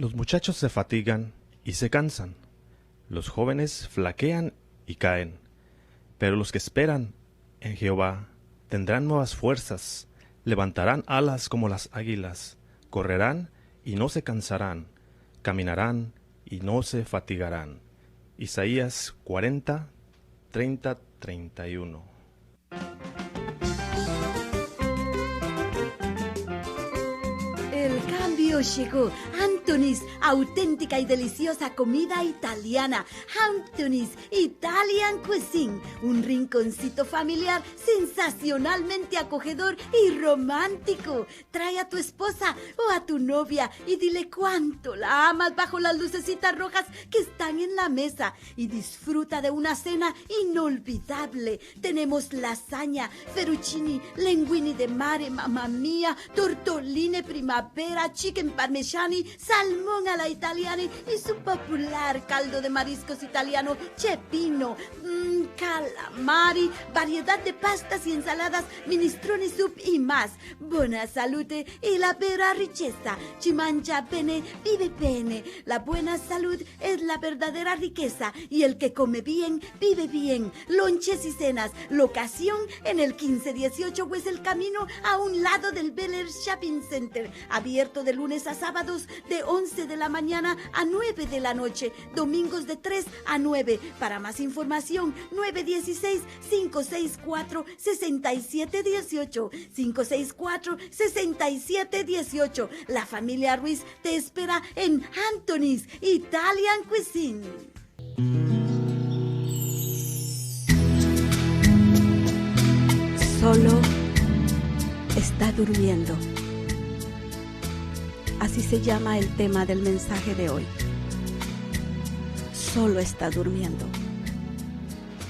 Los muchachos se fatigan y se cansan, los jóvenes flaquean y caen, pero los que esperan en Jehová tendrán nuevas fuerzas, levantarán alas como las águilas, correrán y no se cansarán, caminarán y no se fatigarán. Isaías 40, 30, 31. El cambio llegó. Anthony's, auténtica y deliciosa comida italiana. Anthony's Italian Cuisine, un rinconcito familiar sensacionalmente acogedor y romántico. Trae a tu esposa o a tu novia y dile cuánto la amas bajo las lucecitas rojas que están en la mesa y disfruta de una cena inolvidable. Tenemos lasaña, fettuccini, linguini de mare, mamma mia, tortolline primavera, chicken parmigiani, salmón a la italiana y su popular caldo de mariscos italiano, cepino, calamari, variedad de pastas y ensaladas, minestrone soup y más. Buena salute y la vera riqueza. Ci mangia bene, vive bene. La buena salud es la verdadera riqueza y el que come bien, vive bien. Lonches y cenas. Locación en el 1518 West El Camino, a un lado del Bel Air Shopping Center. Abierto de lunes a sábados de 11 de la mañana a 9 de la noche. Domingos de 3 a 9. Para más información, 916-564-6718. 564-6718. La familia Ruiz te espera en Anthony's Italian Cuisine. Solo está durmiendo. Así se llama el tema del mensaje de hoy. Solo está durmiendo.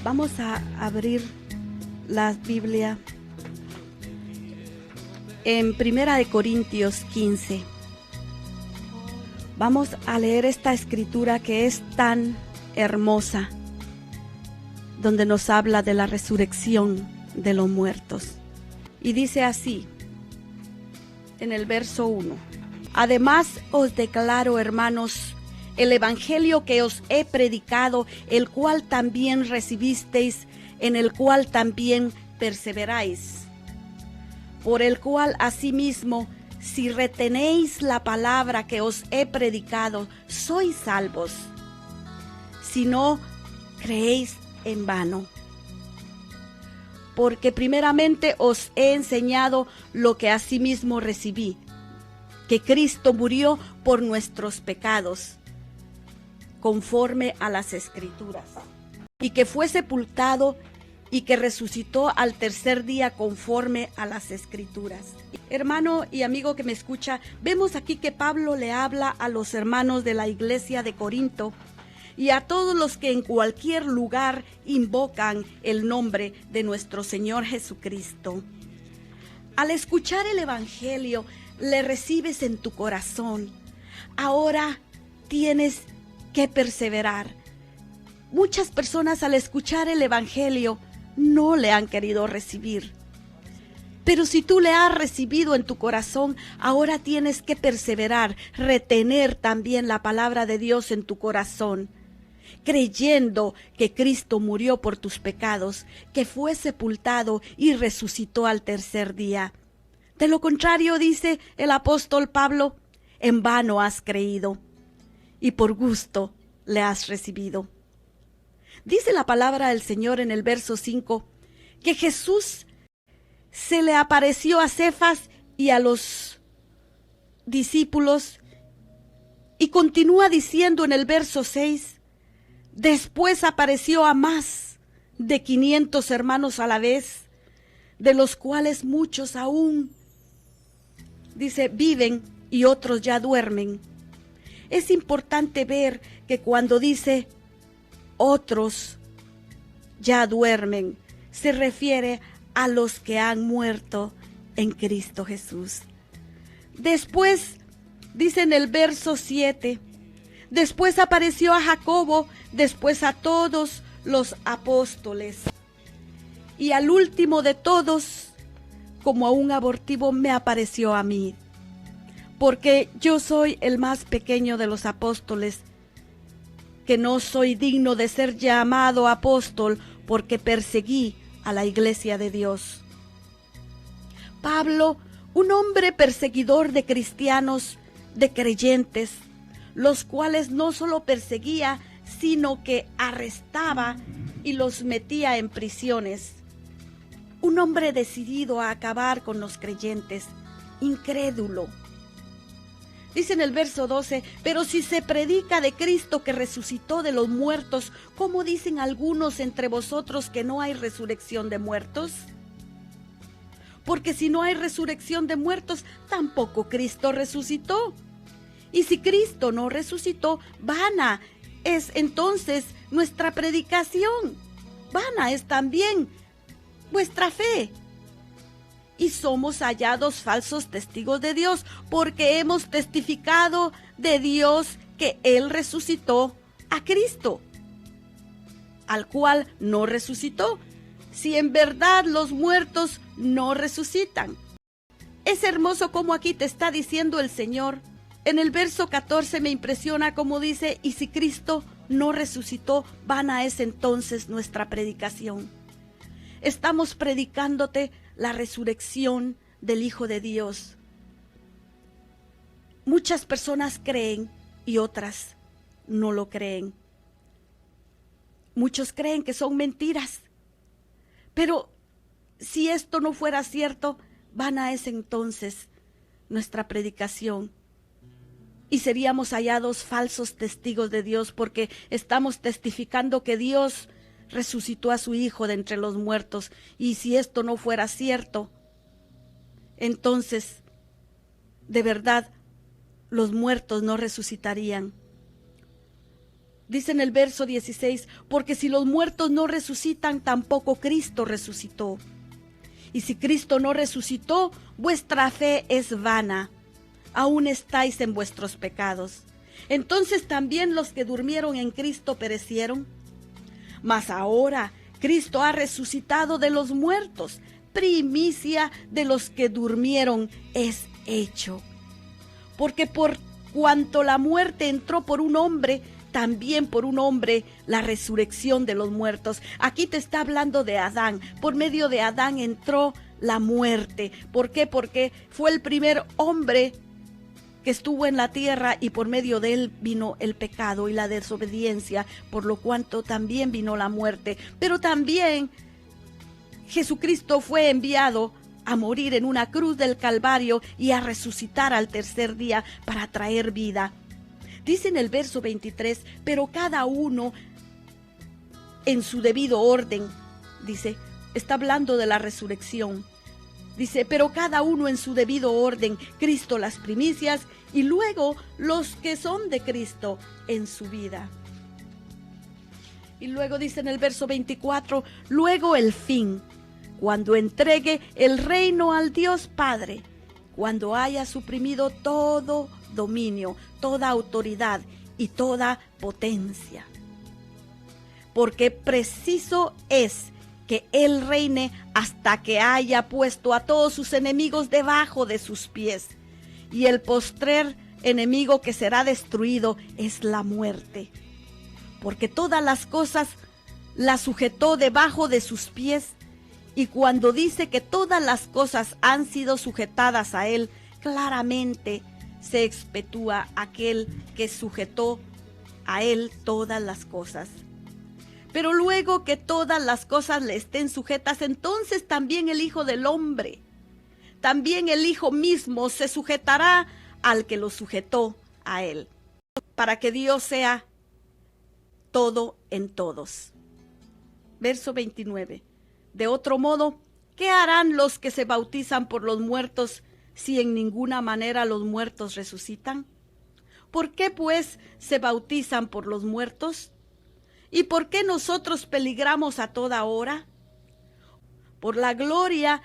Vamos a abrir la Biblia en 1 Corintios 15. Vamos a leer esta escritura que es tan hermosa, donde nos habla de la resurrección de los muertos. Y dice así, en el verso 1. Además os declaro, hermanos, el evangelio que os he predicado, el cual también recibisteis, en el cual también perseveráis, por el cual asimismo, si retenéis la palabra que os he predicado, sois salvos, si no creéis en vano. Porque primeramente os he enseñado lo que asimismo recibí, que Cristo murió por nuestros pecados, conforme a las Escrituras, y que fue sepultado y que resucitó al tercer día conforme a las Escrituras. Hermano y amigo que me escucha, vemos aquí que Pablo le habla a los hermanos de la iglesia de Corinto y a todos los que en cualquier lugar invocan el nombre de nuestro Señor Jesucristo. Al escuchar el evangelio, le recibes en tu corazón. Ahora tienes que perseverar. Muchas personas al escuchar el evangelio no le han querido recibir. Pero si tú le has recibido en tu corazón, ahora tienes que perseverar, retener también la palabra de Dios en tu corazón, creyendo que Cristo murió por tus pecados, que fue sepultado y resucitó al tercer día. De lo contrario, dice el apóstol Pablo, en vano has creído y por gusto le has recibido. Dice la palabra del Señor en el verso 5 que Jesús se le apareció a Cefas y a los discípulos y continúa diciendo en el verso 6, después apareció a más de 500 hermanos a la vez, de los cuales muchos aún, dice, viven y otros ya duermen. Es importante ver que cuando dice otros ya duermen, se refiere a los que han muerto en Cristo Jesús. Después, dice en el verso 7, después apareció a Jacobo, después a todos los apóstoles. Y al último de todos, como a un abortivo, me apareció a mí. porque yo soy el más pequeño de los apóstoles, que no soy digno de ser llamado apóstol porque perseguí a la iglesia de Dios. Pablo, un hombre perseguidor de cristianos, de creyentes, los cuales no solo perseguía, sino que arrestaba y los metía en prisiones. Un hombre decidido a acabar con los creyentes, incrédulo. Dice en el verso 12, pero si se predica de Cristo que resucitó de los muertos, ¿cómo dicen algunos entre vosotros que no hay resurrección de muertos? Porque si no hay resurrección de muertos, tampoco Cristo resucitó. Y si Cristo no resucitó, vana es entonces nuestra predicación. Vana es también vuestra fe. Y somos hallados falsos testigos de Dios, porque hemos testificado de Dios que Él resucitó a Cristo, al cual no resucitó, si en verdad los muertos no resucitan. Es hermoso como aquí te está diciendo el Señor. En el verso 14 me impresiona como dice, y si Cristo no resucitó, vana es entonces nuestra predicación. Estamos predicándote la resurrección del Hijo de Dios. Muchas personas creen y otras no lo creen. Muchos creen que son mentiras. Pero si esto no fuera cierto, vana es entonces nuestra predicación. Y seríamos hallados falsos testigos de Dios, porque estamos testificando que Dios resucitó a su Hijo de entre los muertos. Y si esto no fuera cierto, entonces, de verdad, los muertos no resucitarían. Dice en el verso 16, porque si los muertos no resucitan, tampoco Cristo resucitó. Y si Cristo no resucitó, vuestra fe es vana. Aún estáis en vuestros pecados. Entonces también los que durmieron en Cristo perecieron. Mas ahora Cristo ha resucitado de los muertos, primicia de los que durmieron es hecho. Porque por cuanto la muerte entró por un hombre, también por un hombre la resurrección de los muertos. Aquí te está hablando de Adán. Por medio de Adán entró la muerte. ¿Por qué? Porque fue el primer hombre que estuvo en la tierra y por medio de él vino el pecado y la desobediencia, por lo cuanto también vino la muerte. Pero también Jesucristo fue enviado a morir en una cruz del Calvario y a resucitar al tercer día para traer vida. Dice en el verso 23, pero cada uno en su debido orden, dice, está hablando de la resurrección. Dice, pero cada uno en su debido orden, Cristo las primicias y luego los que son de Cristo en su vida. Y luego dice en el verso 24, luego el fin, cuando entregue el reino al Dios Padre, cuando haya suprimido todo dominio, toda autoridad y toda potencia. Porque preciso es que Él reine hasta que haya puesto a todos sus enemigos debajo de sus pies. Y el postrer enemigo que será destruido es la muerte. Porque todas las cosas las sujetó debajo de sus pies. Y cuando dice que todas las cosas han sido sujetadas a Él, claramente se expetúa aquel que sujetó a Él todas las cosas. Pero luego que todas las cosas le estén sujetas, entonces también el Hijo del Hombre, también el Hijo mismo se sujetará al que lo sujetó a Él, para que Dios sea todo en todos. Verso 29. De otro modo, ¿qué harán los que se bautizan por los muertos si en ninguna manera los muertos resucitan? ¿Por qué pues se bautizan por los muertos? ¿Y por qué nosotros peligramos a toda hora? Por la gloria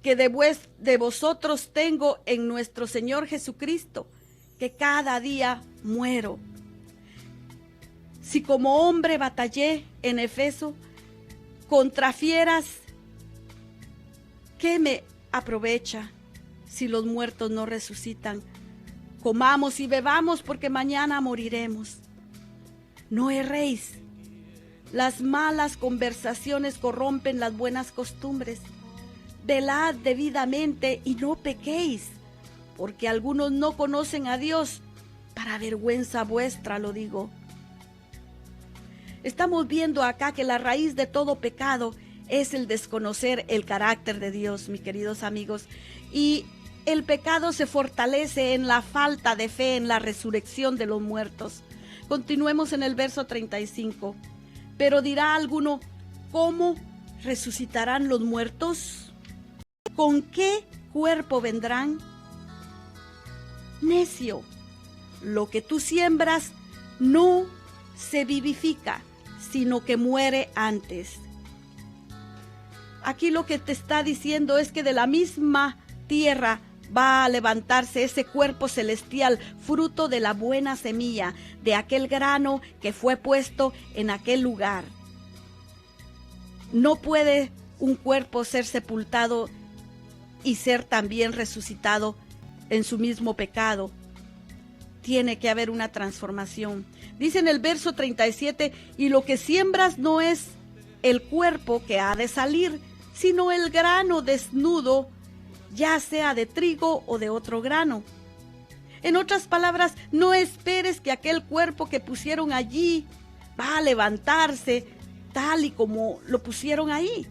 que de vosotros tengo en nuestro Señor Jesucristo, que cada día muero. Si como hombre batallé en Efeso contra fieras, ¿qué me aprovecha? si los muertos no resucitan? Comamos y bebamos porque mañana moriremos. No erréis. Las malas conversaciones corrompen las buenas costumbres. Velad debidamente y no pequéis, porque algunos no conocen a Dios. Para vergüenza vuestra lo digo. Estamos viendo acá que la raíz de todo pecado es el desconocer el carácter de Dios, mis queridos amigos. Y el pecado se fortalece en la falta de fe en la resurrección de los muertos. Continuemos en el verso 35. Pero dirá alguno, ¿cómo resucitarán los muertos? ¿Con qué cuerpo vendrán? Necio, lo que tú siembras no se vivifica, sino que muere antes. Aquí lo que te está diciendo es que de la misma tierra va a levantarse ese cuerpo celestial, fruto de la buena semilla, de aquel grano que fue puesto en aquel lugar. No puede un cuerpo ser sepultado y ser también resucitado en su mismo pecado. Tiene que haber una transformación. Dice en el verso 37, y lo que siembras no es el cuerpo que ha de salir, sino el grano desnudo, ya sea de trigo o de otro grano. En otras palabras, no esperes que aquel cuerpo que pusieron allí va a levantarse tal y como lo pusieron ahí,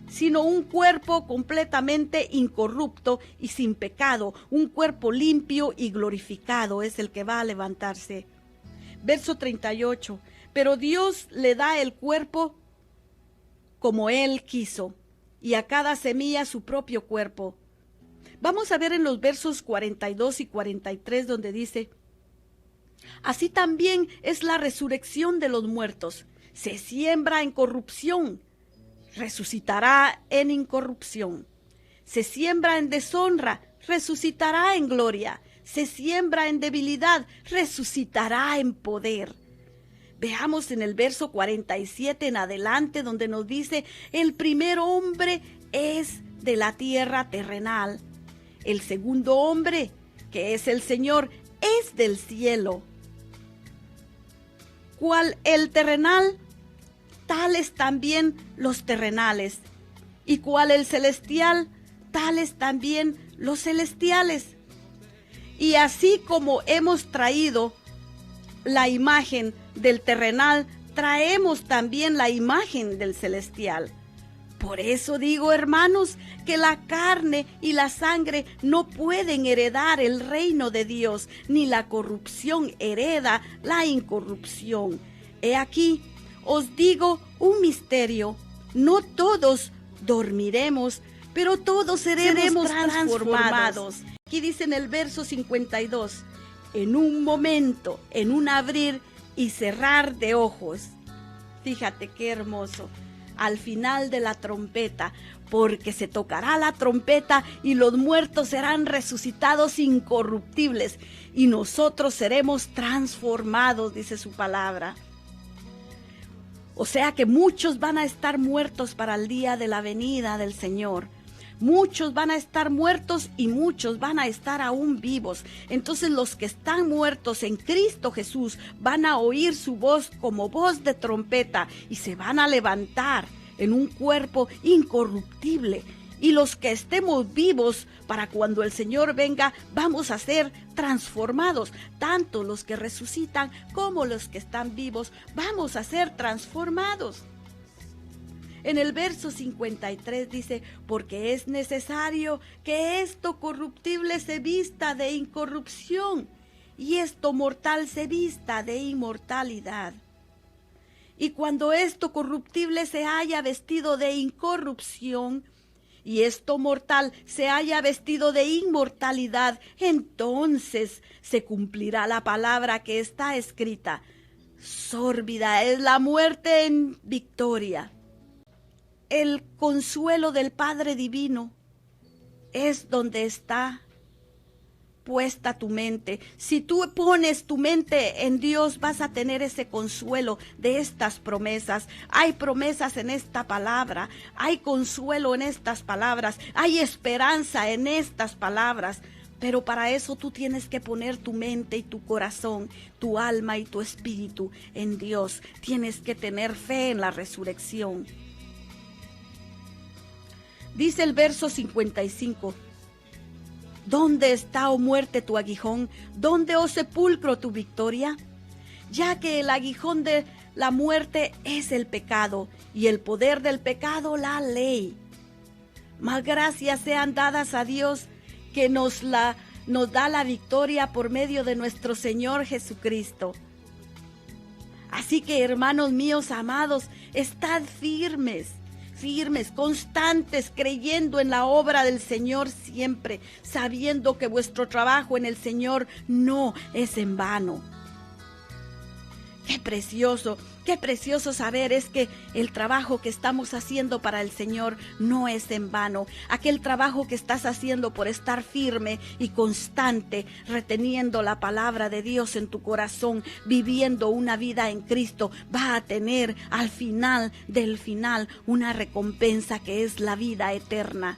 sino un cuerpo completamente incorrupto y sin pecado, un cuerpo limpio y glorificado es el que va a levantarse. Verso 38, pero Dios le da el cuerpo como Él quiso, y a cada semilla su propio cuerpo. Vamos a ver en los versos 42 y 43 donde dice, así también es la resurrección de los muertos. Se siembra en corrupción, resucitará en incorrupción. Se siembra en deshonra, resucitará en gloria. Se siembra en debilidad, resucitará en poder. Veamos en el verso 47 en adelante donde nos dice, el primer hombre es de la tierra terrenal. El segundo hombre, que es el Señor, es del cielo. Cual el terrenal, tales también los terrenales. Y cual el celestial, tales también los celestiales. Y así como hemos traído la imagen del terrenal, traemos también la imagen del celestial. Por eso digo, hermanos, que la carne y la sangre no pueden heredar el reino de Dios, ni la corrupción hereda la incorrupción. He aquí, os digo un misterio, no todos dormiremos, pero todos seremos transformados. Aquí dice en el verso 52, en un momento, en un abrir y cerrar de ojos. Fíjate qué hermoso. Al final de la trompeta, porque se tocará la trompeta y los muertos serán resucitados incorruptibles y nosotros seremos transformados, dice su palabra. O sea que muchos van a estar muertos para el día de la venida del Señor. Muchos van a estar muertos y muchos van a estar aún vivos. Entonces los que están muertos en Cristo Jesús van a oír su voz como voz de trompeta y se van a levantar en un cuerpo incorruptible. Y los que estemos vivos para cuando el Señor venga, vamos a ser transformados. Tanto los que resucitan como los que están vivos, vamos a ser transformados. En el verso 53 dice, porque es necesario que esto corruptible se vista de incorrupción y esto mortal se vista de inmortalidad. Y cuando esto corruptible se haya vestido de incorrupción y esto mortal se haya vestido de inmortalidad, entonces se cumplirá la palabra que está escrita. Sórbida es la muerte en victoria. El consuelo del Padre Divino es donde está puesta tu mente, si tú pones tu mente en Dios, vas a tener ese consuelo de estas promesas. Hay promesas en esta palabra, hay consuelo en estas palabras, hay esperanza en estas palabras. Pero para eso tú tienes que poner tu mente y tu corazón, tu alma y tu espíritu en Dios. Tienes que tener fe en la resurrección. Dice el verso 55. ¿Dónde está, oh muerte, tu aguijón? ¿Dónde, oh sepulcro, tu victoria? Ya que el aguijón de la muerte es el pecado, y el poder del pecado la ley. Mas gracias sean dadas a Dios, que nos da la victoria por medio de nuestro Señor Jesucristo. Así que, hermanos míos amados, estad firmes, constantes, creyendo en la obra del Señor siempre, sabiendo que vuestro trabajo en el Señor no es en vano. Qué precioso saber es que el trabajo que estamos haciendo para el Señor no es en vano. Aquel trabajo que estás haciendo por estar firme y constante, reteniendo la palabra de Dios en tu corazón, viviendo una vida en Cristo, va a tener al final del final una recompensa que es la vida eterna.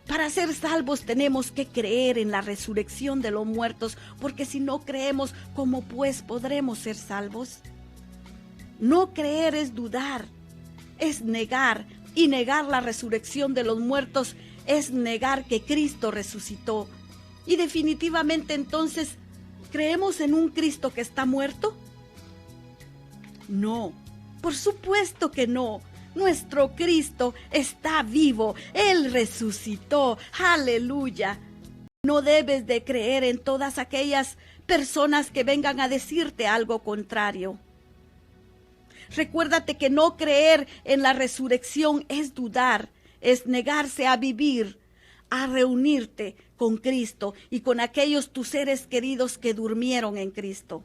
Para ser salvos tenemos que creer en la resurrección de los muertos, porque si no creemos, ¿cómo pues podremos ser salvos? No creer es dudar, es negar, y negar la resurrección de los muertos es negar que Cristo resucitó. Y definitivamente entonces, ¿creemos en un Cristo que está muerto? No, por supuesto que no. Nuestro Cristo está vivo, Él resucitó, aleluya. No debes de creer en todas aquellas personas que vengan a decirte algo contrario. Recuérdate que no creer en la resurrección es dudar, es negarse a vivir, a reunirte con Cristo y con aquellos tus seres queridos que durmieron en Cristo.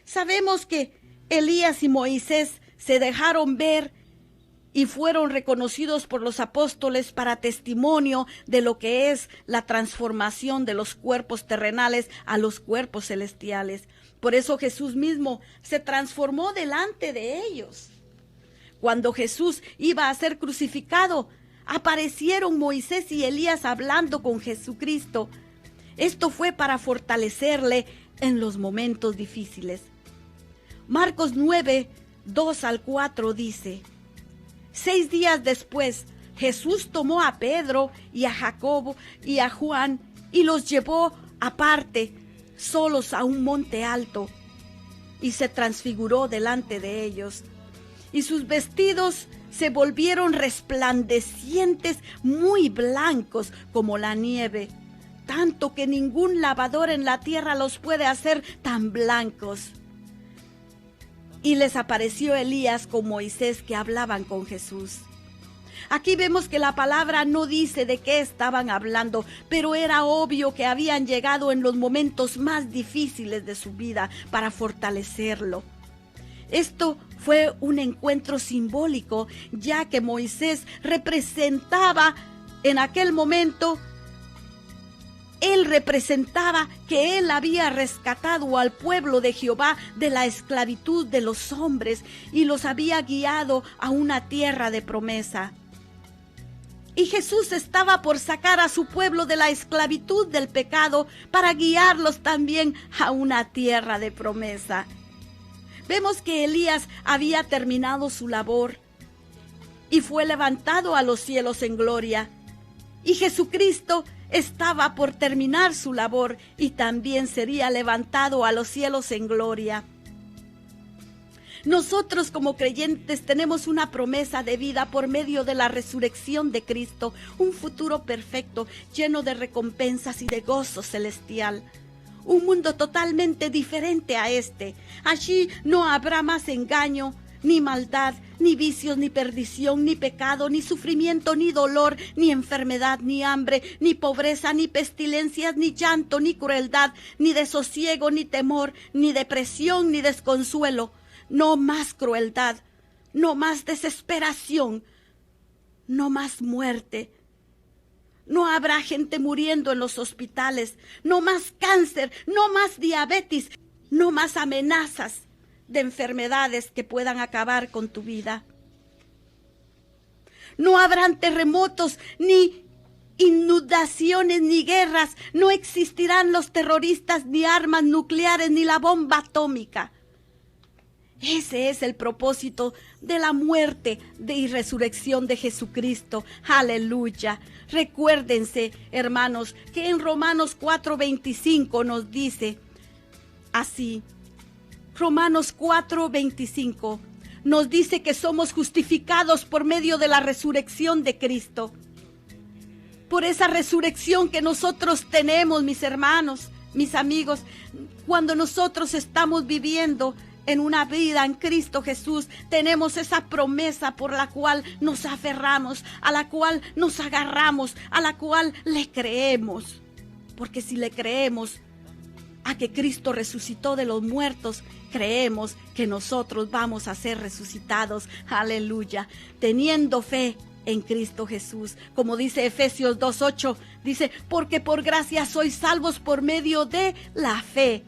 Sabemos que Elías y Moisés se dejaron ver y fueron reconocidos por los apóstoles para testimonio de lo que es la transformación de los cuerpos terrenales a los cuerpos celestiales. Por eso Jesús mismo se transformó delante de ellos. Cuando Jesús iba a ser crucificado, aparecieron Moisés y Elías hablando con Jesucristo. Esto fue para fortalecerle en los momentos difíciles. Marcos 9, 2 al 4 dice: 6 días después, Jesús tomó a Pedro y a Jacobo y a Juan y los llevó aparte, solos a un monte alto, y se transfiguró delante de ellos. Y sus vestidos se volvieron resplandecientes, muy blancos como la nieve, tanto que ningún lavador en la tierra los puede hacer tan blancos. Y les apareció Elías con Moisés, que hablaban con Jesús. Aquí vemos que la palabra no dice de qué estaban hablando, pero era obvio que habían llegado en los momentos más difíciles de su vida para fortalecerlo. Esto fue un encuentro simbólico, ya que Moisés representaba en aquel momento, él representaba que él había rescatado al pueblo de Jehová de la esclavitud de los hombres y los había guiado a una tierra de promesa. Y Jesús estaba por sacar a su pueblo de la esclavitud del pecado para guiarlos también a una tierra de promesa. Vemos que Elías había terminado su labor y fue levantado a los cielos en gloria. Y Jesucristo estaba por terminar su labor y también sería levantado a los cielos en gloria. Nosotros como creyentes tenemos una promesa de vida por medio de la resurrección de Cristo, un futuro perfecto, lleno de recompensas y de gozo celestial. Un mundo totalmente diferente a este. Allí no habrá más engaño, ni maldad, ni vicios, ni perdición, ni pecado, ni sufrimiento, ni dolor, ni enfermedad, ni hambre, ni pobreza, ni pestilencias, ni llanto, ni crueldad, ni desosiego, ni temor, ni depresión, ni desconsuelo. No más crueldad, no más desesperación, no más muerte, No habrá gente muriendo en los hospitales, no más cáncer, no más diabetes, no más amenazas de enfermedades que puedan acabar con tu vida. No habrán terremotos, ni inundaciones, ni guerras. No existirán los terroristas, ni armas nucleares, ni la bomba atómica. Ese es el propósito de la muerte y resurrección de Jesucristo. Aleluya. Recuérdense, hermanos, que en Romanos 4:25 nos dice así. Romanos 4:25 nos dice que somos justificados por medio de la resurrección de Cristo. Por esa resurrección que nosotros tenemos, mis hermanos, mis amigos, cuando nosotros estamos viviendo en una vida en Cristo Jesús, tenemos esa promesa por la cual nos aferramos, a la cual nos agarramos, a la cual le creemos. Porque si le creemos a que Cristo resucitó de los muertos, creemos que nosotros vamos a ser resucitados. Aleluya. Teniendo fe en Cristo Jesús. Como dice Efesios 2:8, dice, porque por gracia sois salvos por medio de la fe.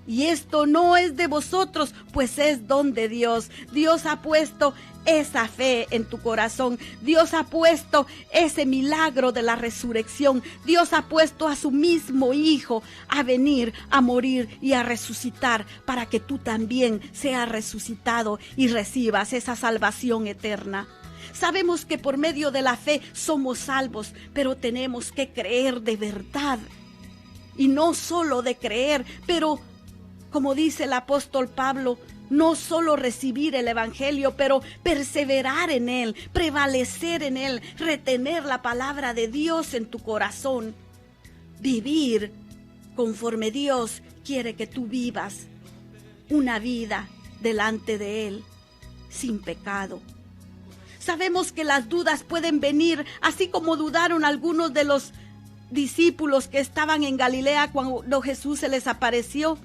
Y esto no es de vosotros, pues es don de Dios. Dios ha puesto esa fe en tu corazón. Dios ha puesto ese milagro de la resurrección. Dios ha puesto a su mismo Hijo a venir, a morir y a resucitar para que tú también seas resucitado y recibas esa salvación eterna. Sabemos que por medio de la fe somos salvos, pero tenemos que creer de verdad. Y no solo de creer, pero como dice el apóstol Pablo, no solo recibir el evangelio, pero perseverar en él, prevalecer en él, retener la palabra de Dios en tu corazón. Vivir conforme Dios quiere que tú vivas una vida delante de él, sin pecado. Sabemos que las dudas pueden venir, así como dudaron algunos de los discípulos que estaban en Galilea cuando Jesús se les apareció.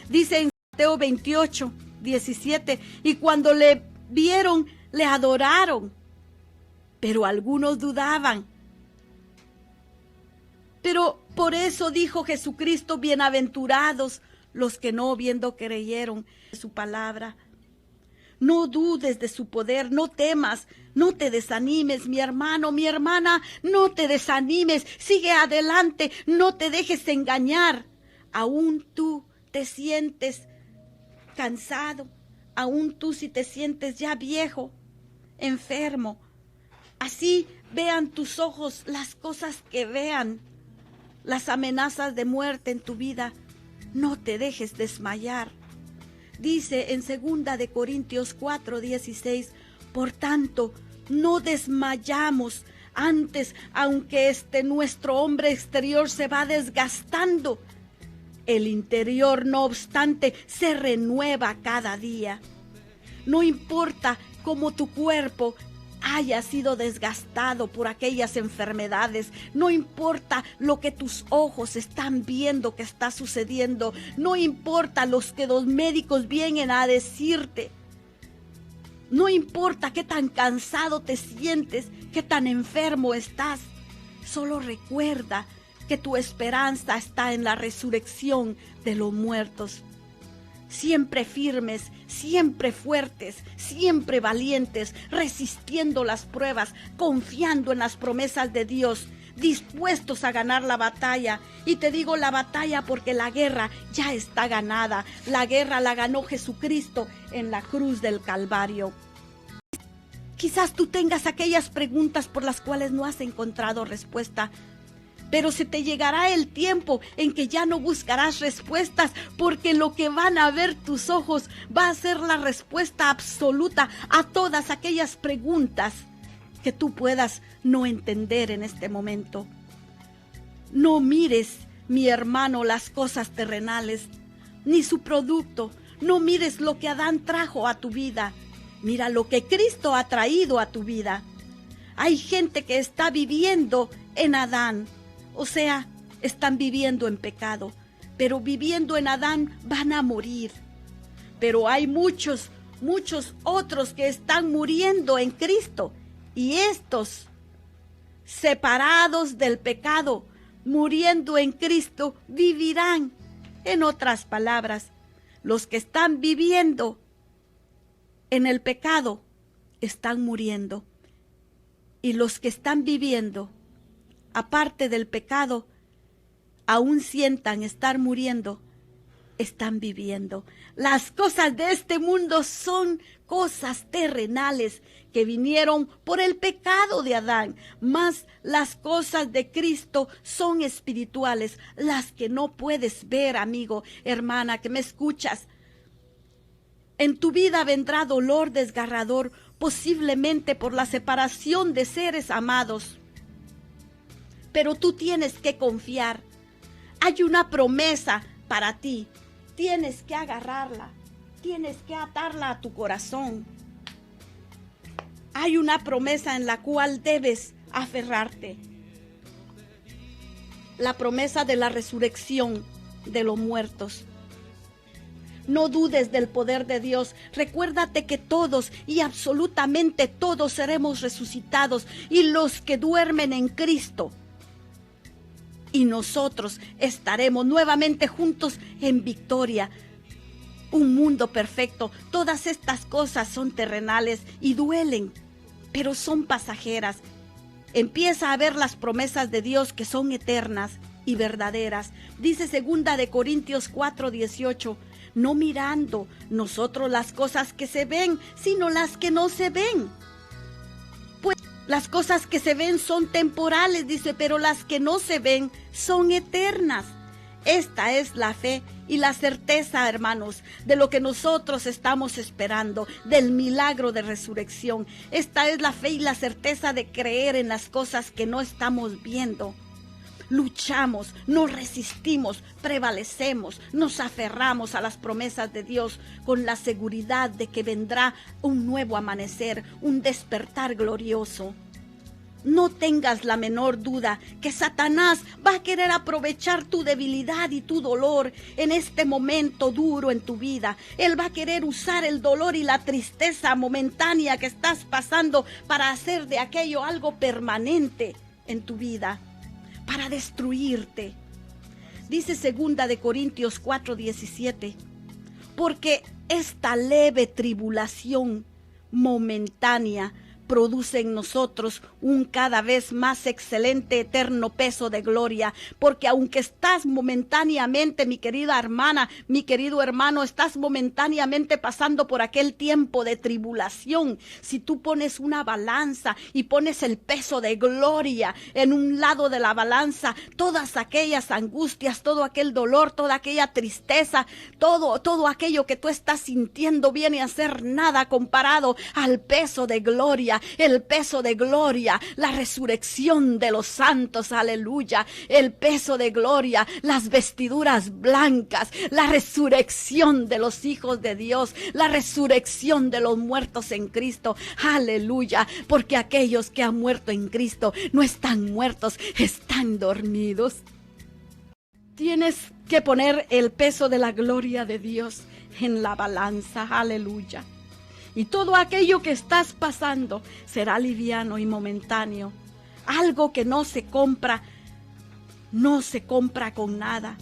Dice en Mateo 28:17, y cuando le vieron, le adoraron, pero algunos dudaban. Pero por eso dijo Jesucristo, bienaventurados los que no viendo creyeron en su palabra. No dudes de su poder, no temas, no te desanimes, mi hermano, mi hermana, no te desanimes, sigue adelante, no te dejes engañar. Aún tú te sientes cansado, aún tú si te sientes ya viejo, enfermo, así vean tus ojos las cosas que vean, las amenazas de muerte en tu vida, no te dejes desmayar. Dice en 2 de Corintios 4:16, por tanto, no desmayamos, antes, aunque nuestro hombre exterior se va desgastando, el interior, no obstante, se renueva cada día. No importa cómo tu cuerpo haya sido desgastado por aquellas enfermedades, no importa lo que tus ojos están viendo que está sucediendo, no importa los que los médicos vienen a decirte, no importa qué tan cansado te sientes, qué tan enfermo estás, solo recuerda que tu esperanza está en la resurrección de los muertos. Siempre firmes, siempre fuertes, siempre valientes, resistiendo las pruebas, confiando en las promesas de Dios, dispuestos a ganar la batalla. Y te digo la batalla porque la guerra ya está ganada. La guerra la ganó Jesucristo en la cruz del Calvario. Quizás tú tengas aquellas preguntas por las cuales no has encontrado respuesta, pero se te llegará el tiempo en que ya no buscarás respuestas, porque lo que van a ver tus ojos va a ser la respuesta absoluta a todas aquellas preguntas que tú puedas no entender en este momento. No mires, mi hermano, las cosas terrenales, ni su producto. No mires lo que Adán trajo a tu vida. Mira lo que Cristo ha traído a tu vida. Hay gente que está viviendo en Adán. O sea, están viviendo en pecado, pero viviendo en Adán van a morir. Pero hay muchos otros que están muriendo en Cristo, y estos separados del pecado, muriendo en Cristo, vivirán. En otras palabras, los que están viviendo en el pecado están muriendo. Y los que están viviendo, aparte del pecado, aún sientan estar muriendo, están viviendo. Las cosas de este mundo son cosas terrenales que vinieron por el pecado de Adán, mas las cosas de Cristo son espirituales, las que no puedes ver, amigo, hermana, que me escuchas. En tu vida vendrá dolor desgarrador, posiblemente por la separación de seres amados. Pero tú tienes que confiar. Hay una promesa para ti. Tienes que agarrarla. Tienes que atarla a tu corazón. Hay una promesa en la cual debes aferrarte. La promesa de la resurrección de los muertos. No dudes del poder de Dios. Recuérdate que todos y absolutamente todos seremos resucitados, y los que duermen en Cristo. Y nosotros estaremos nuevamente juntos en victoria. Un mundo perfecto. Todas estas cosas son terrenales y duelen, pero son pasajeras. Empieza a ver las promesas de Dios que son eternas y verdaderas. Dice 2 de Corintios 4:18, no mirando nosotros las cosas que se ven, sino las que no se ven. Pues las cosas que se ven son temporales, dice, pero las que no se ven son eternas. Esta es la fe y la certeza, hermanos, de lo que nosotros estamos esperando, del milagro de resurrección. Esta es la fe y la certeza de creer en las cosas que no estamos viendo. Luchamos, nos resistimos, prevalecemos, nos aferramos a las promesas de Dios con la seguridad de que vendrá un nuevo amanecer, un despertar glorioso. No tengas la menor duda que Satanás va a querer aprovechar tu debilidad y tu dolor en este momento duro en tu vida. Él va a querer usar el dolor y la tristeza momentánea que estás pasando para hacer de aquello algo permanente en tu vida, para destruirte. Dice 2 de Corintios 4:17, porque esta leve tribulación momentánea produce en nosotros un cada vez más excelente eterno peso de gloria, porque aunque estás momentáneamente, mi querida hermana, mi querido hermano, estás momentáneamente pasando por aquel tiempo de tribulación, si tú pones una balanza y pones el peso de gloria en un lado de la balanza, todas aquellas angustias, todo aquel dolor, toda aquella tristeza, todo aquello que tú estás sintiendo viene a ser nada comparado al peso de gloria. El peso de gloria, la resurrección de los santos, aleluya, el peso de gloria, las vestiduras blancas, la resurrección de los hijos de Dios, la resurrección de los muertos en Cristo, aleluya, porque aquellos que han muerto en Cristo no están muertos, están dormidos. Tienes que poner el peso de la gloria de Dios en la balanza, aleluya. Y todo aquello que estás pasando será liviano y momentáneo. Algo que no se compra con nada.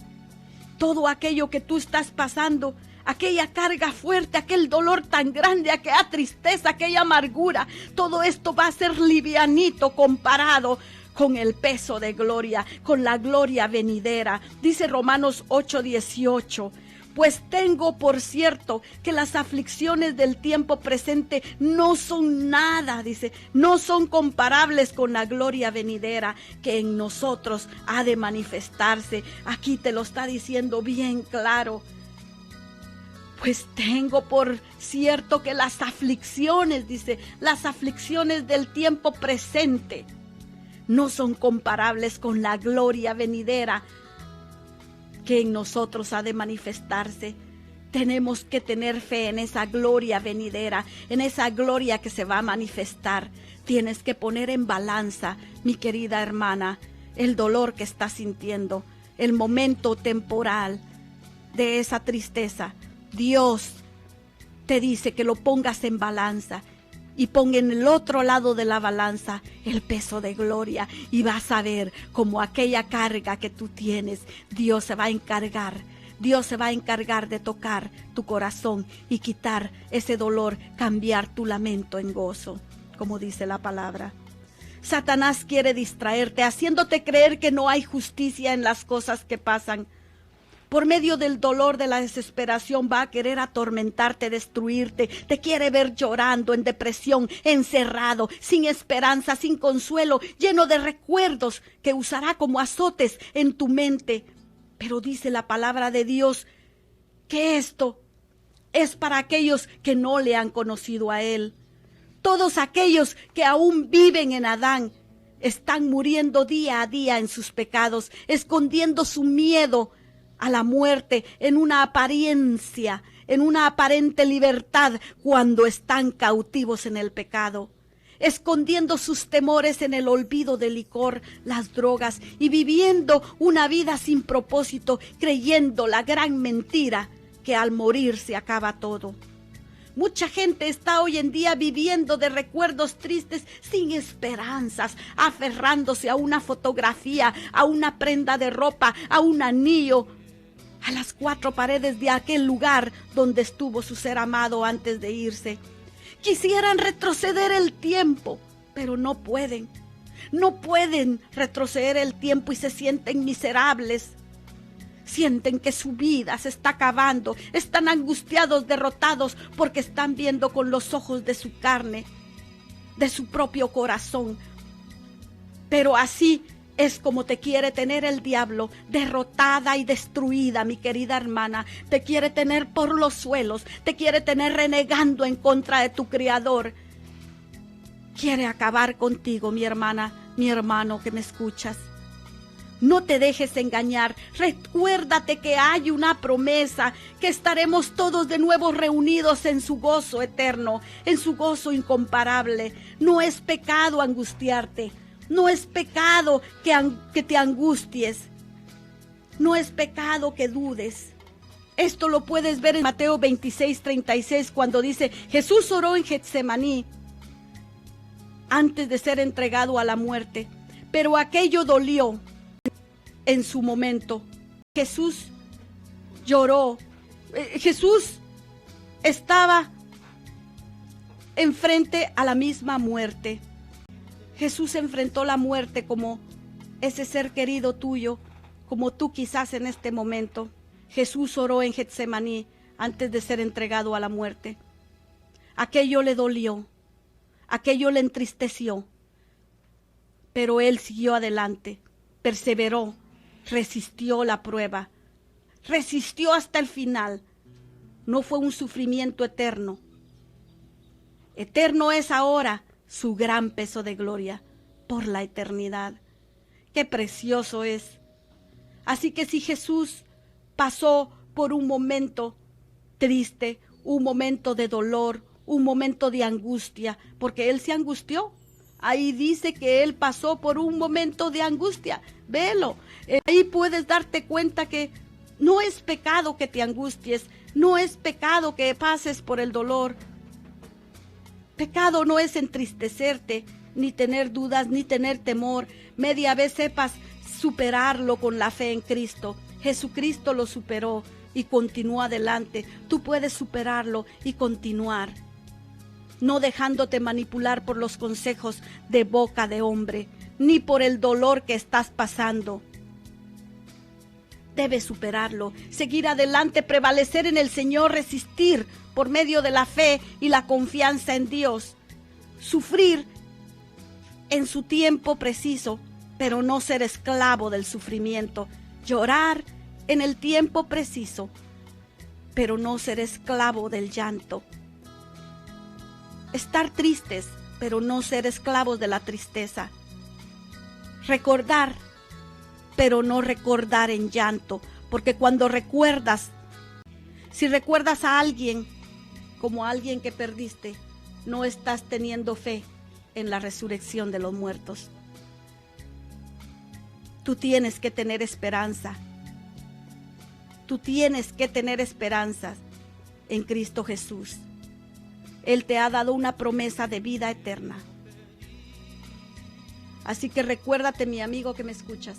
Todo aquello que tú estás pasando, aquella carga fuerte, aquel dolor tan grande, aquella tristeza, aquella amargura, todo esto va a ser livianito comparado con el peso de gloria, con la gloria venidera. Dice Romanos 8:18. Pues tengo por cierto que las aflicciones del tiempo presente no son nada, dice, no son comparables con la gloria venidera que en nosotros ha de manifestarse. Aquí te lo está diciendo bien claro. Pues tengo por cierto que las aflicciones, dice, las aflicciones del tiempo presente no son comparables con la gloria venidera que en nosotros ha de manifestarse. Tenemos que tener fe en esa gloria venidera, en esa gloria que se va a manifestar. Tienes que poner en balanza, mi querida hermana, el dolor que estás sintiendo, el momento temporal de esa tristeza. Dios te dice que lo pongas en balanza y pon en el otro lado de la balanza el peso de gloria, y vas a ver como aquella carga que tú tienes, Dios se va a encargar. Dios se va a encargar de tocar tu corazón y quitar ese dolor, cambiar tu lamento en gozo, como dice la palabra. Satanás quiere distraerte, haciéndote creer que no hay justicia en las cosas que pasan. Por medio del dolor, de la desesperación, va a querer atormentarte, destruirte. Te quiere ver llorando, en depresión, encerrado, sin esperanza, sin consuelo, lleno de recuerdos que usará como azotes en tu mente. Pero dice la palabra de Dios que esto es para aquellos que no le han conocido a Él. Todos aquellos que aún viven en Adán están muriendo día a día en sus pecados, escondiendo su miedo a la muerte en una apariencia, en una aparente libertad cuando están cautivos en el pecado, escondiendo sus temores en el olvido del licor, las drogas y viviendo una vida sin propósito, creyendo la gran mentira que al morir se acaba todo. Mucha gente está hoy en día viviendo de recuerdos tristes, sin esperanzas, aferrándose a una fotografía, a una prenda de ropa, a un anillo, a las 4 paredes de aquel lugar donde estuvo su ser amado antes de irse. Quisieran retroceder el tiempo, pero no pueden. No pueden retroceder el tiempo y se sienten miserables. Sienten que su vida se está acabando. Están angustiados, derrotados, porque están viendo con los ojos de su carne, de su propio corazón. Pero así es como te quiere tener el diablo, derrotada y destruida, mi querida hermana. Te quiere tener por los suelos, te quiere tener renegando en contra de tu Creador. Quiere acabar contigo, mi hermana, mi hermano que me escuchas. No te dejes engañar. Recuérdate que hay una promesa, que estaremos todos de nuevo reunidos en su gozo eterno, en su gozo incomparable. No es pecado angustiarte. No es pecado que te angusties. No es pecado que dudes. Esto lo puedes ver en Mateo 26:36, cuando dice: Jesús oró en Getsemaní antes de ser entregado a la muerte, pero aquello dolió en su momento. Jesús lloró. Jesús estaba enfrente a la misma muerte. Jesús enfrentó la muerte como ese ser querido tuyo, como tú quizás en este momento. Jesús oró en Getsemaní antes de ser entregado a la muerte. Aquello le dolió, aquello le entristeció, pero él siguió adelante, perseveró, resistió la prueba, resistió hasta el final. No fue un sufrimiento eterno. Eterno es ahora su gran peso de gloria por la eternidad. Qué precioso es. Así que si Jesús pasó por un momento triste, un momento de dolor, un momento de angustia, porque Él se angustió. Ahí dice que Él pasó por un momento de angustia. Velo. Ahí puedes darte cuenta que no es pecado que te angusties, no es pecado que pases por el dolor. Pecado no es entristecerte, ni tener dudas, ni tener temor. Media vez sepas superarlo con la fe en Cristo. Jesucristo lo superó y continuó adelante. Tú puedes superarlo y continuar, no dejándote manipular por los consejos de boca de hombre, ni por el dolor que estás pasando. Debes superarlo, seguir adelante, prevalecer en el Señor, resistir por medio de la fe y la confianza en Dios. Sufrir en su tiempo preciso, pero no ser esclavo del sufrimiento. Llorar en el tiempo preciso, pero no ser esclavo del llanto. Estar tristes, pero no ser esclavos de la tristeza. Recordar, pero no recordar en llanto, porque cuando recuerdas, si recuerdas a alguien como a alguien que perdiste, no estás teniendo fe en la resurrección de los muertos. Tú tienes que tener esperanza. Tú tienes que tener esperanza en Cristo Jesús. Él te ha dado una promesa de vida eterna. Así que recuérdate, mi amigo que me escuchas,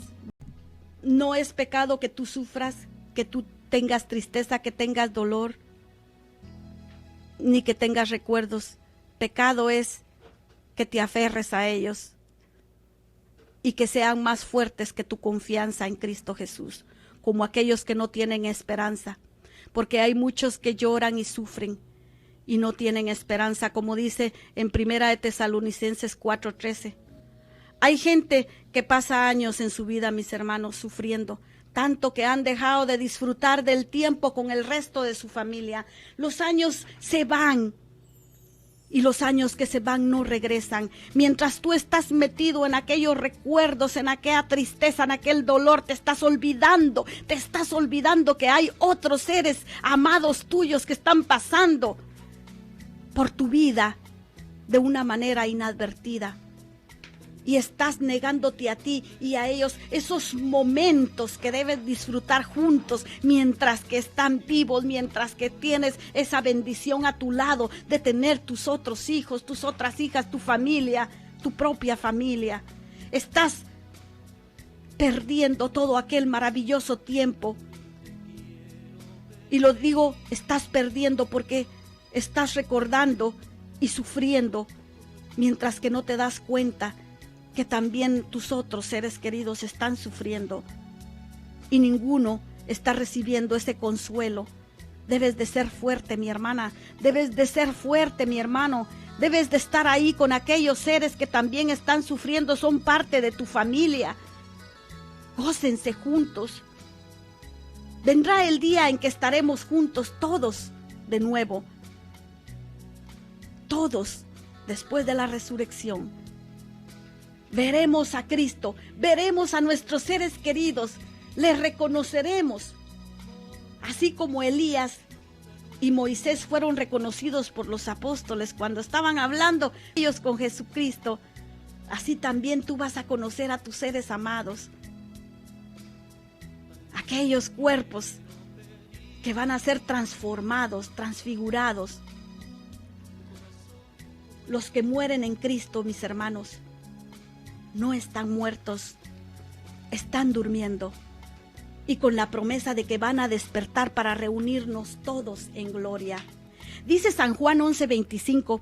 no es pecado que tú sufras, que tú tengas tristeza, que tengas dolor, ni que tengas recuerdos. Pecado es que te aferres a ellos y que sean más fuertes que tu confianza en Cristo Jesús, como aquellos que no tienen esperanza, porque hay muchos que lloran y sufren y no tienen esperanza, como dice en 1 de Tesalonicenses 4:13. Hay gente que pasa años en su vida, mis hermanos, sufriendo, tanto que han dejado de disfrutar del tiempo con el resto de su familia. Los años se van y los años que se van no regresan. Mientras tú estás metido en aquellos recuerdos, en aquella tristeza, en aquel dolor, te estás olvidando que hay otros seres amados tuyos que están pasando por tu vida de una manera inadvertida. Y estás negándote a ti y a ellos esos momentos que debes disfrutar juntos mientras que están vivos, mientras que tienes esa bendición a tu lado de tener tus otros hijos, tus otras hijas, tu familia, tu propia familia. Estás perdiendo todo aquel maravilloso tiempo. Y lo digo, estás perdiendo porque estás recordando y sufriendo mientras que no te das cuenta que también tus otros seres queridos están sufriendo y ninguno está recibiendo ese consuelo. Debes de ser fuerte, mi hermana, debes de ser fuerte, mi hermano, debes de estar ahí con aquellos seres que también están sufriendo, son parte de tu familia. Gócense juntos. Vendrá el día en que estaremos juntos todos de nuevo, todos después de la resurrección. Veremos a Cristo, veremos a nuestros seres queridos, les reconoceremos, así como Elías y Moisés fueron reconocidos por los apóstoles cuando estaban hablando ellos con Jesucristo. Así también tú vas a conocer a tus seres amados, aquellos cuerpos que van a ser transformados, transfigurados. Los que mueren en Cristo, mis hermanos, no están muertos, están durmiendo y con la promesa de que van a despertar para reunirnos todos en gloria. Dice San Juan 11:25,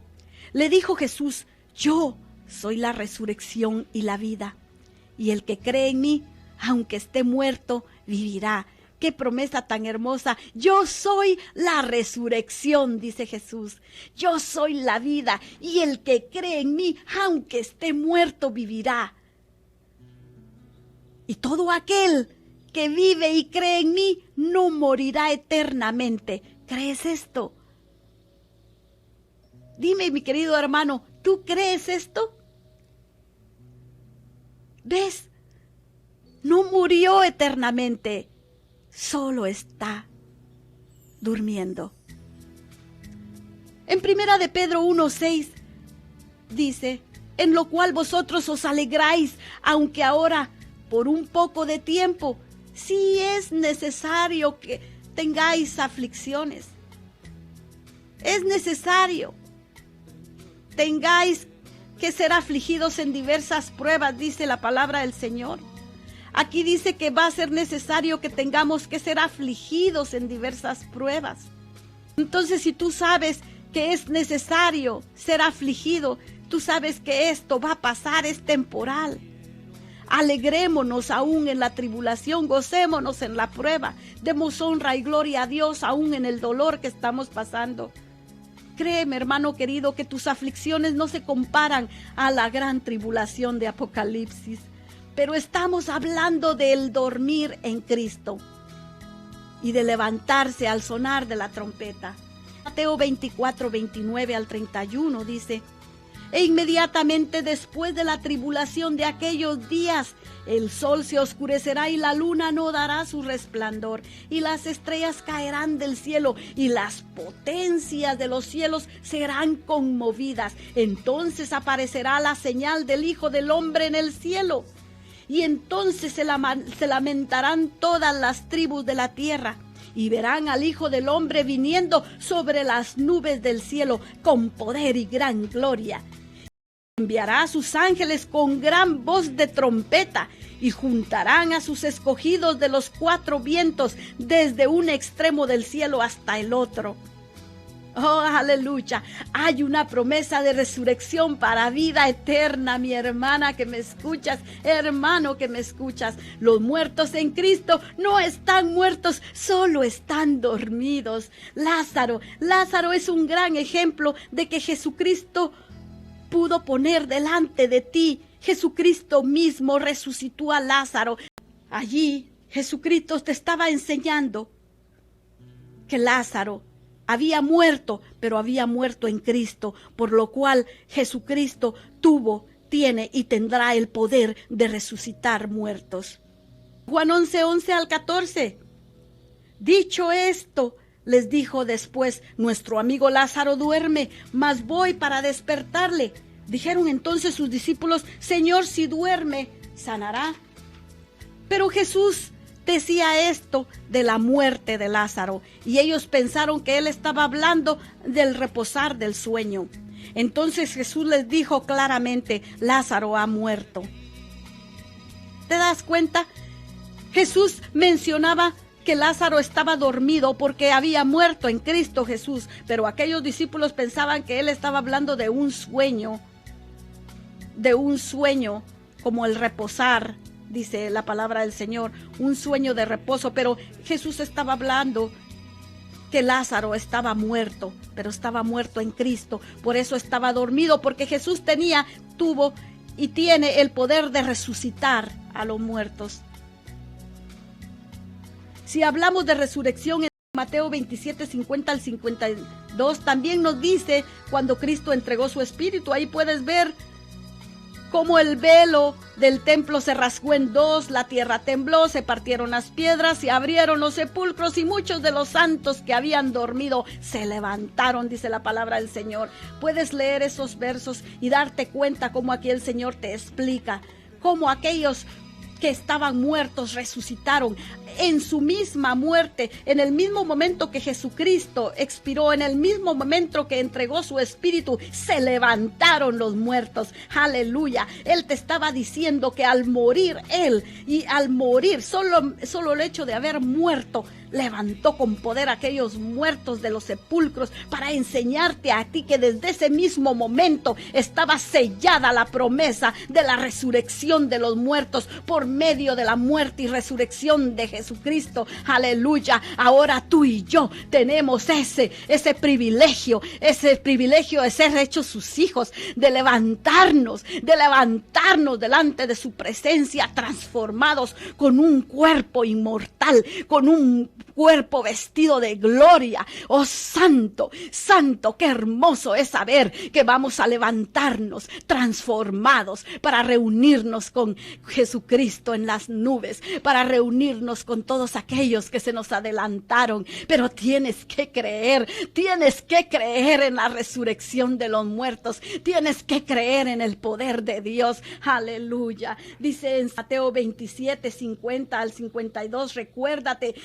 le dijo Jesús: yo soy la resurrección y la vida, y el que cree en mí, aunque esté muerto, vivirá. ¡Qué promesa tan hermosa! Yo soy la resurrección, dice Jesús. Yo soy la vida, y el que cree en mí, aunque esté muerto, vivirá. Y todo aquel que vive y cree en mí, no morirá eternamente. ¿Crees esto? Dime, mi querido hermano, ¿tú crees esto? ¿Ves? No murió eternamente. Solo está durmiendo. En 1 de Pedro 1:6 dice: en lo cual vosotros os alegráis, aunque ahora por un poco de tiempo, si es necesario que tengáis aflicciones. Es necesario tengáis que ser afligidos en diversas pruebas, dice la palabra del Señor. Aquí dice que va a ser necesario que tengamos que ser afligidos en diversas pruebas. Entonces, si tú sabes que es necesario ser afligido, tú sabes que esto va a pasar, es temporal. Alegrémonos aún en la tribulación, gocémonos en la prueba, demos honra y gloria a Dios aún en el dolor que estamos pasando. Créeme, hermano querido, que tus aflicciones no se comparan a la gran tribulación de Apocalipsis. Pero estamos hablando del dormir en Cristo y de levantarse al sonar de la trompeta. Mateo 24:29 al 31 dice: e inmediatamente después de la tribulación de aquellos días, el sol se oscurecerá y la luna no dará su resplandor, y las estrellas caerán del cielo, y las potencias de los cielos serán conmovidas. Entonces aparecerá la señal del Hijo del Hombre en el cielo. Y entonces se lamentarán todas las tribus de la tierra, y verán al Hijo del Hombre viniendo sobre las nubes del cielo con poder y gran gloria. Enviará a sus ángeles con gran voz de trompeta y juntarán a sus escogidos de los 4 vientos desde un extremo del cielo hasta el otro. Oh, aleluya. Hay una promesa de resurrección para vida eterna, mi hermana que me escuchas, hermano que me escuchas. Los muertos en Cristo no están muertos, solo están dormidos. Lázaro es un gran ejemplo de que Jesucristo pudo poner delante de ti. Jesucristo mismo resucitó a Lázaro. Allí Jesucristo te estaba enseñando que Lázaro había muerto, pero había muerto en Cristo, por lo cual Jesucristo tuvo, tiene y tendrá el poder de resucitar muertos. Juan 11:11 al 14. Dicho esto, les dijo después: nuestro amigo Lázaro duerme, mas voy para despertarle. Dijeron entonces sus discípulos: Señor, si duerme, sanará. Pero Jesús decía esto de la muerte de Lázaro, y ellos pensaron que él estaba hablando del reposar del sueño. Entonces Jesús les dijo claramente: Lázaro ha muerto. ¿Te das cuenta? Jesús mencionaba que Lázaro estaba dormido porque había muerto en Cristo Jesús, pero aquellos discípulos pensaban que él estaba hablando de un sueño como el reposar. Dice la palabra del Señor, un sueño de reposo, pero Jesús estaba hablando que Lázaro estaba muerto, pero estaba muerto en Cristo, por eso estaba dormido, porque Jesús tuvo y tiene el poder de resucitar a los muertos. Si hablamos de resurrección en Mateo 27:50 al 52, también nos dice cuando Cristo entregó su espíritu. Ahí puedes ver como el velo del templo se rasgó en dos, la tierra tembló, se partieron las piedras, se abrieron los sepulcros y muchos de los santos que habían dormido se levantaron, dice la palabra del Señor. Puedes leer esos versos y darte cuenta cómo aquí el Señor te explica cómo aquellos que estaban muertos resucitaron en su misma muerte, en el mismo momento que Jesucristo expiró, en el mismo momento que entregó su espíritu, se levantaron los muertos. Aleluya. Él te estaba diciendo que al morir él, y al morir, solo el hecho de haber muerto, levantó con poder a aquellos muertos de los sepulcros para enseñarte a ti que desde ese mismo momento estaba sellada la promesa de la resurrección de los muertos por medio de la muerte y resurrección de Jesucristo. Aleluya. Ahora tú y yo tenemos ese privilegio de ser hechos sus hijos, de levantarnos delante de su presencia, transformados con un cuerpo inmortal, con un cuerpo vestido de gloria. Oh, santo, santo, qué hermoso es saber que vamos a levantarnos transformados para reunirnos con Jesucristo en las nubes, para reunirnos con todos aquellos que se nos adelantaron. Pero tienes que creer en la resurrección de los muertos, tienes que creer en el poder de Dios. Aleluya. Dice en Mateo 27:50 al 52, recuérdate,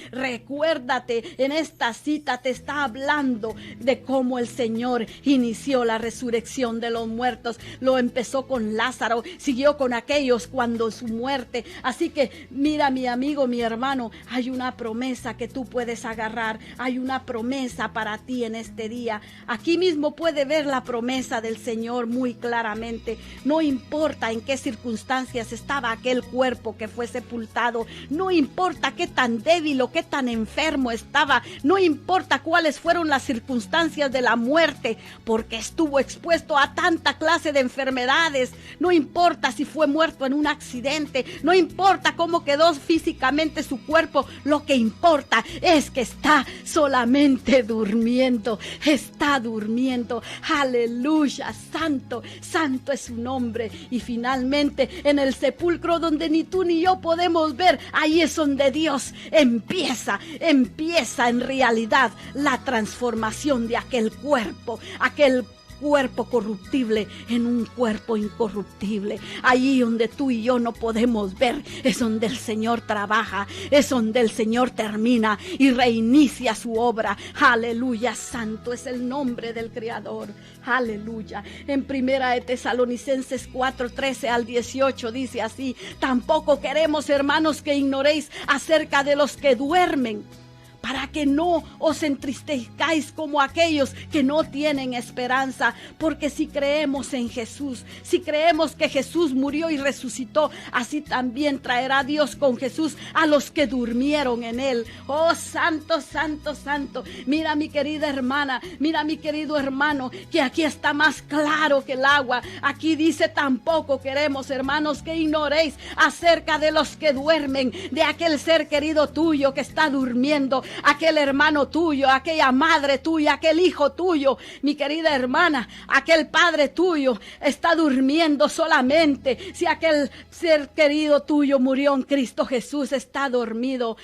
en esta cita te está hablando de cómo el Señor inició la resurrección de los muertos. Lo empezó con Lázaro, siguió con aquellos cuando su muerte. Así que mira, mi amigo, mi hermano, hay una promesa que tú puedes agarrar, hay una promesa para ti en este día. Aquí mismo puede ver la promesa del Señor muy claramente. No importa en qué circunstancias estaba aquel cuerpo que fue sepultado, no importa qué tan débil o qué tan enfermo estaba, no importa cuáles fueron las circunstancias de la muerte, porque estuvo expuesto a tanta clase de enfermedades. No importa si fue muerto en un accidente, no importa cómo quedó físicamente su cuerpo, lo que importa es que está solamente durmiendo, está durmiendo. Aleluya, santo, santo es su nombre. Y finalmente en el sepulcro donde ni tú ni yo podemos ver, ahí es donde Dios empieza en realidad la transformación de aquel cuerpo cuerpo corruptible en un cuerpo incorruptible. Allí donde tú y yo no podemos ver, es donde el Señor trabaja, es donde el Señor termina y reinicia su obra. Aleluya, santo es el nombre del Creador. Aleluya. En primera de Tesalonicenses 4:13 al 18 dice así: tampoco queremos, hermanos, que ignoréis acerca de los que duermen, para que no os entristezcáis como aquellos que no tienen esperanza. Porque si creemos en Jesús, si creemos que Jesús murió y resucitó, así también traerá Dios con Jesús a los que durmieron en él. Oh, santo, santo, santo. Mira, mi querida hermana, mira, mi querido hermano, que aquí está más claro que el agua. Aquí dice: tampoco queremos, hermanos, que ignoréis acerca de los que duermen, de aquel ser querido tuyo que está durmiendo, aquel hermano tuyo, aquella madre tuya, aquel hijo tuyo, mi querida hermana, aquel padre tuyo está durmiendo solamente. Si aquel ser querido tuyo murió en Cristo Jesús, está dormido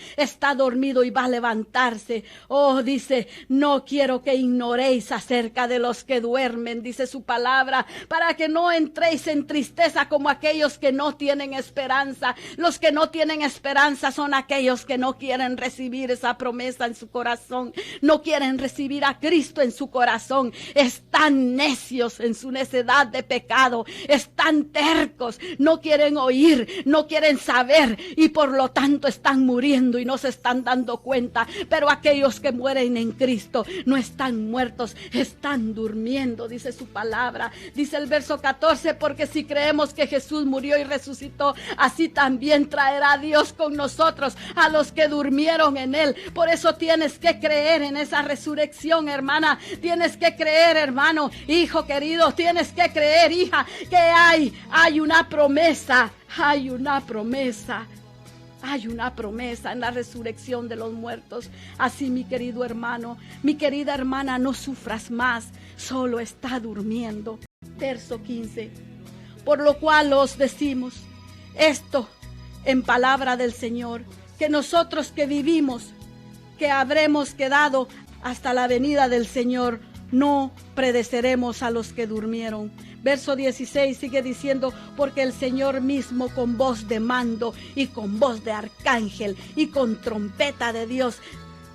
y va a levantarse. Oh, dice: no quiero que ignoréis acerca de los que duermen, dice su palabra, para que no entréis en tristeza como aquellos que no tienen esperanza. Los que no tienen esperanza son aquellos que no quieren recibir esa promesa en su corazón, no quieren recibir a Cristo en su corazón, están necios en su necedad de pecado, están tercos, no quieren oír, no quieren saber, y por lo tanto están muriendo y no se están dando cuenta. Pero aquellos que mueren en Cristo no están muertos, están durmiendo, dice su palabra. Dice el verso 14: porque si creemos que Jesús murió y resucitó, así también traerá Dios con nosotros a los que durmieron en él. Por eso tienes que creer en esa resurrección, hermana. Tienes que creer, hermano, hijo querido. Tienes que creer, hija, que hay una promesa. Hay una promesa. Hay una promesa en la resurrección de los muertos. Así, mi querido hermano, mi querida hermana, no sufras más. Solo está durmiendo. Verso 15. Por lo cual os decimos esto en palabra del Señor, que nosotros que vivimos, que habremos quedado hasta la venida del Señor, no precederemos a los que durmieron. Verso 16 sigue diciendo: porque el Señor mismo, con voz de mando y con voz de arcángel y con trompeta de Dios,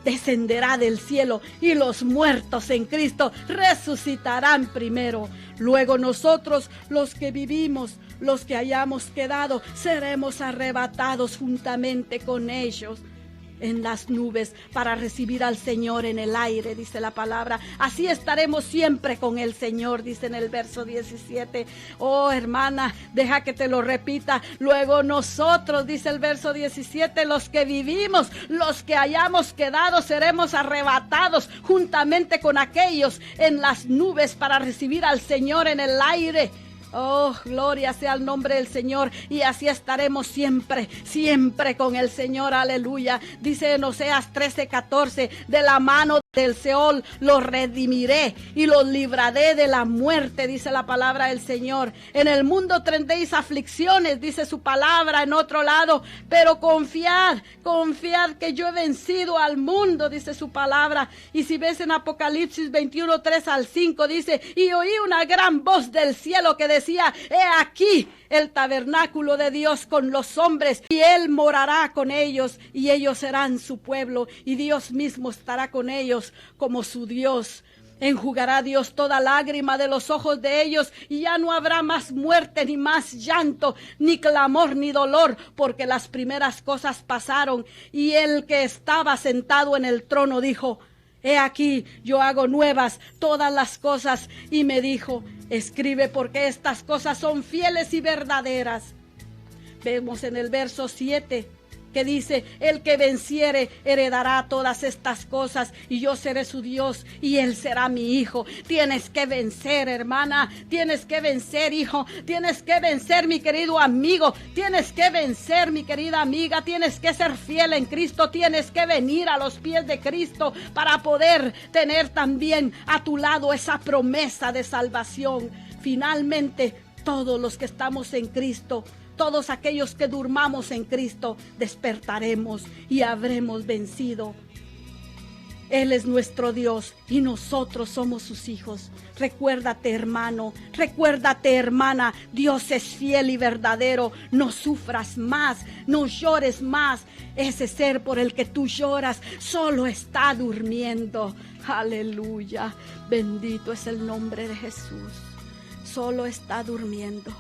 descenderá del cielo, y los muertos en Cristo resucitarán primero. Luego nosotros, los que vivimos, los que hayamos quedado, seremos arrebatados juntamente con ellos en las nubes para recibir al Señor en el aire, dice la palabra. Así estaremos siempre con el Señor, dice en el verso 17. Oh, hermana, deja que te lo repita. Luego nosotros, dice el verso 17, los que vivimos, los que hayamos quedado, seremos arrebatados juntamente con aquellos en las nubes para recibir al Señor en el aire. Oh, gloria sea el nombre del Señor. Y así estaremos siempre, siempre con el Señor. Aleluya. Dice en Oseas 13:14: de la mano del Seol los redimiré y los libraré de la muerte, dice la palabra del Señor. En el mundo tendréis aflicciones, dice su palabra en otro lado, pero confiad que yo he vencido al mundo, dice su palabra. Y si ves en Apocalipsis 21:3 al 5, dice: y oí una gran voz del cielo que decía: he aquí el tabernáculo de Dios con los hombres, y Él morará con ellos, y ellos serán su pueblo, y Dios mismo estará con ellos como su Dios. Enjugará Dios toda lágrima de los ojos de ellos, y ya no habrá más muerte, ni más llanto, ni clamor, ni dolor, porque las primeras cosas pasaron. Y el que estaba sentado en el trono dijo: he aquí, yo hago nuevas todas las cosas. Y me dijo: escribe, porque estas cosas son fieles y verdaderas. Vemos en el verso 7 que dice: el que venciere heredará todas estas cosas, y yo seré su Dios, y él será mi hijo. Tienes que vencer, hermana, tienes que vencer, hijo, tienes que vencer, mi querido amigo, tienes que vencer, mi querida amiga, tienes que ser fiel en Cristo, tienes que venir a los pies de Cristo para poder tener también a tu lado esa promesa de salvación. Finalmente, todos los que estamos en Cristo, todos aquellos que durmamos en Cristo, despertaremos y habremos vencido. Él es nuestro Dios y nosotros somos sus hijos. Recuérdate, hermano, recuérdate, hermana, Dios es fiel y verdadero. No sufras más, no llores más. Ese ser por el que tú lloras solo está durmiendo. Aleluya, bendito es el nombre de Jesús. Solo está durmiendo.